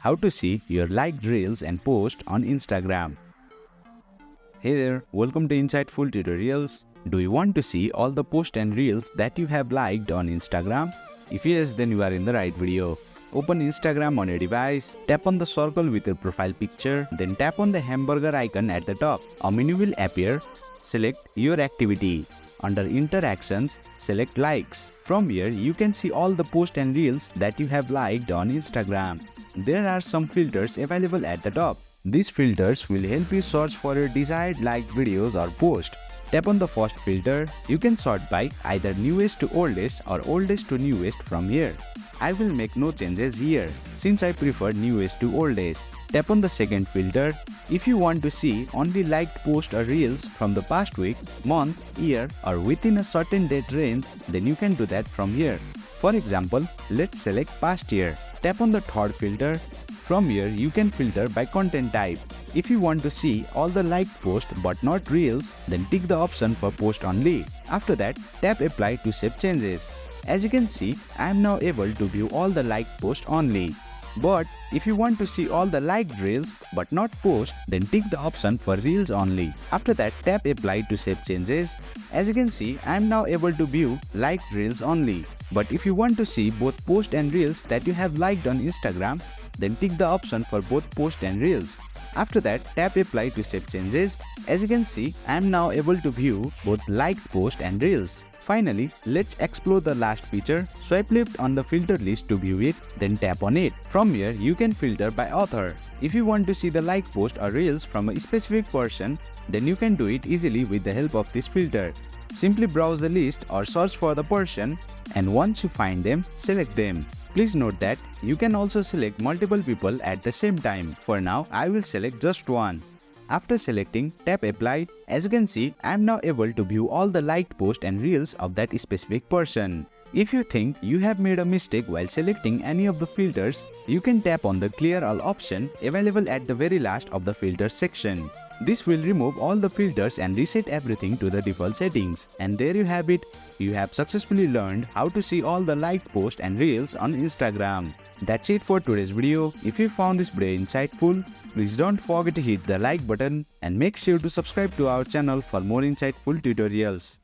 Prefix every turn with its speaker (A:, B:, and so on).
A: how to see your liked reels and posts on Instagram. Hey there, welcome to Insightful Tutorials. Do you want to see all the posts and reels that you have liked on Instagram? If yes, then you are in the right video. Open Instagram on your device, tap on the circle with your profile picture, then tap on the hamburger icon at the top. A menu will appear. Select your activity. Under Interactions, select Likes. From here, you can see all the posts and reels that you have liked on Instagram. There are some filters available at the top. These filters will help you search for your desired liked videos or posts. Tap on the first filter. You can sort by either newest to oldest or oldest to newest from here. I will make no changes here since I prefer newest to oldest. Tap on the second filter. If you want to see only liked posts or reels from the past week, month, year or within a certain date range, then you can do that from here. For example, let's select past year. Tap on the third filter. From here, you can filter by content type. If you want to see all the liked posts but not reels, then tick the option for post only. After that, tap apply to save changes. As you can see, I am now able to view all the liked posts only. But if you want to see all the liked reels but not posts, then tick the option for reels only. After that, tap apply to save changes. As you can see, I am now able to view liked reels only. But if you want to see both posts and reels that you have liked on Instagram, then tick the option for both posts and reels. After that, tap apply to save changes. As you can see, I am now able to view both liked posts and reels. Finally, let's explore the last feature. Swipe left on the filter list to view it, then tap on it. From here, you can filter by author. If you want to see the liked post or reels from a specific person, then you can do it easily with the help of this filter. Simply browse the list or search for the person, and once you find them, select them. Please note that you can also select multiple people at the same time. For now, I will select just one. After selecting, tap apply. As you can see, I am now able to view all the liked posts and reels of that specific person. If you think you have made a mistake while selecting any of the filters, you can tap on the clear all option available at the very last of the filters section. This will remove all the filters and reset everything to the default settings. And there you have it. You have successfully learned how to see all the liked posts and reels on Instagram. That's it for today's video. If you found this video insightful, please don't forget to hit the like button and make sure to subscribe to our channel for more insightful tutorials.